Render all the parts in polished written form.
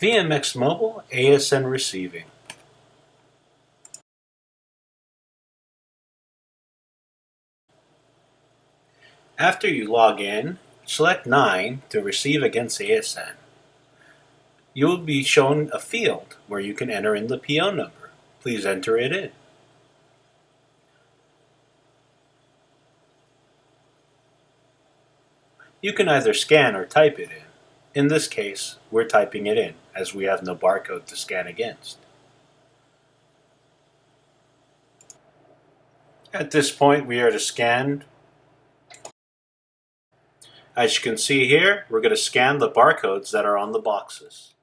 VMX Mobile ASN Receiving. After you log in, select 9 to receive against ASN. You will be shown a field where you can enter in the PO number. Please enter it in. You can either scan or type it in. In this case, we're typing it in as we have no barcode to scan against. At this point, we are to scan. As you can see here, we're going to scan the barcodes that are on the boxes.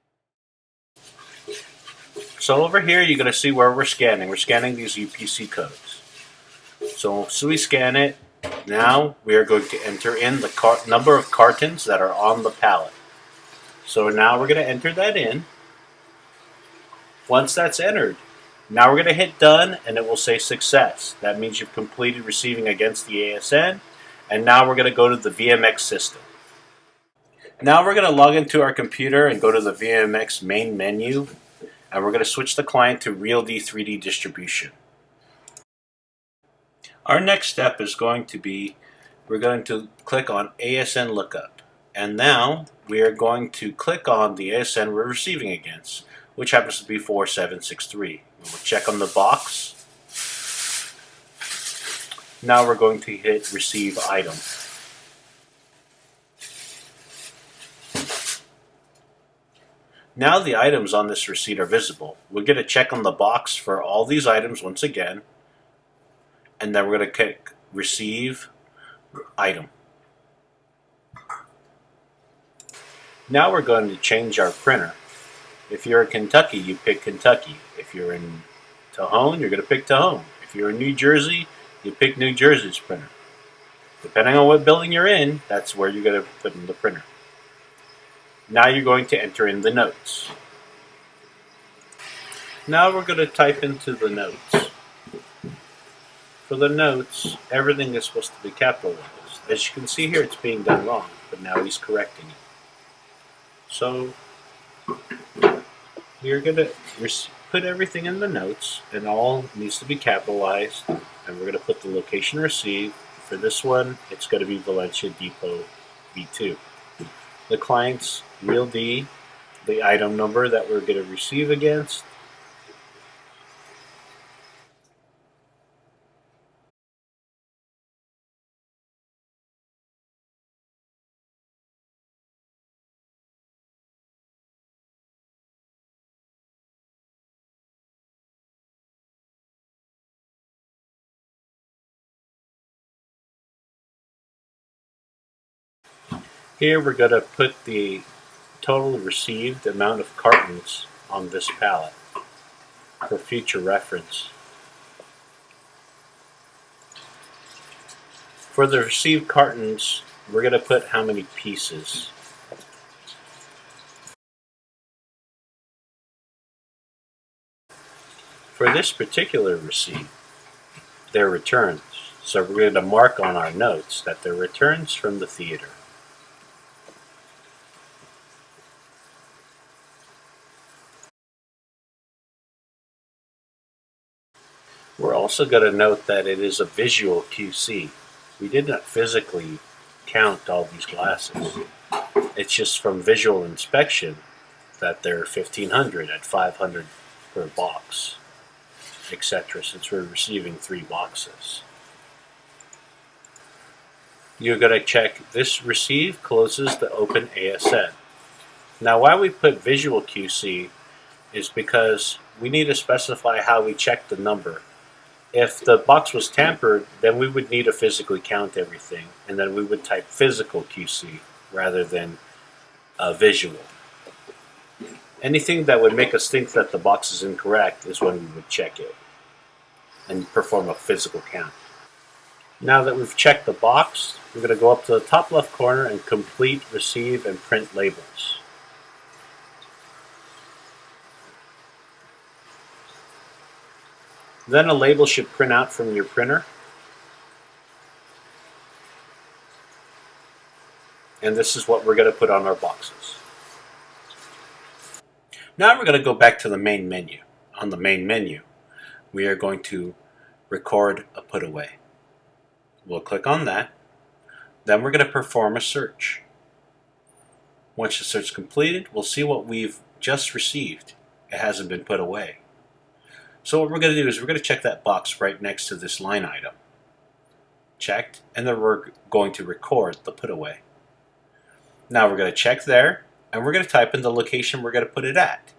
So over here, you're going to see where we're scanning. We're scanning these UPC codes. So we scan it. Now we are going to enter in the number of cartons that are on the pallet. So now we're going to enter that in. Once that's entered, now we're going to hit done and it will say success. That means you've completed receiving against the ASN. And now we're going to go to the VMX system. Now we're going to log into our computer and go to the VMX main menu. And we're going to switch the client to RealD 3D distribution. Our next step is going to be, we're going to click on ASN lookup. And now we are going to click on the ASN we're receiving against, which happens to be 4763. We'll check on the box. Now we're going to hit receive item. Now the items on this receipt are visible. We're going to check on the box for all these items once again. And then we're going to click receive item. Now we're going to change our printer. If you're in Kentucky, you pick Kentucky. If you're in Tahone, you're going to pick Tahone. If you're in New Jersey, you pick New Jersey's printer. Depending on what building you're in, that's where you're going to put in the printer. Now you're going to enter in the notes. Now we're going to type into the notes. For the notes, everything is supposed to be capitalized. As you can see here, it's being done wrong, but now he's correcting it. So you're going to put everything in the notes, and all needs to be capitalized. And we're going to put the location received. For this one, it's going to be Valencia Depot V2. The client's RealD, the item number that we're going to receive against. Here we're going to put the total received amount of cartons on this pallet for future reference. For the received cartons, we're going to put how many pieces. For this particular receipt, they're returns. So we're going to mark on our notes that they're returns from the theater. We're also going to note that it is a visual QC. We did not physically count all these glasses. It's just from visual inspection that they're 1,500 at 500 per box, etc., since we're receiving 3 boxes. You're going to check this receive closes the open ASN. Now why we put visual QC is because we need to specify how we check the number. If the box was tampered, then we would need to physically count everything, and then we would type physical QC rather than visual. Anything that would make us think that the box is incorrect is when we would check it and perform a physical count. Now that we've checked the box, we're going to go up to the top left corner and complete, receive, and print labels. Then a label should print out from your printer. And this is what we're going to put on our boxes. Now we're going to go back to the main menu. On the main menu, we are going to record a put away. We'll click on that. Then we're going to perform a search. Once the search is completed, we'll see what we've just received. It hasn't been put away. So what we're going to do is we're going to check that box right next to this line item. Checked, and then we're going to record the put away. Now we're going to check there, and we're going to type in the location we're going to put it at.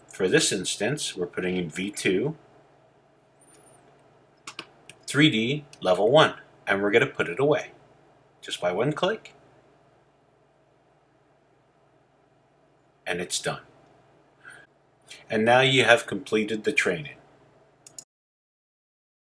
For this instance, we're putting in V2, 3D, level 1, and we're going to put it away. Just by one click, and it's done. And now you have completed the training.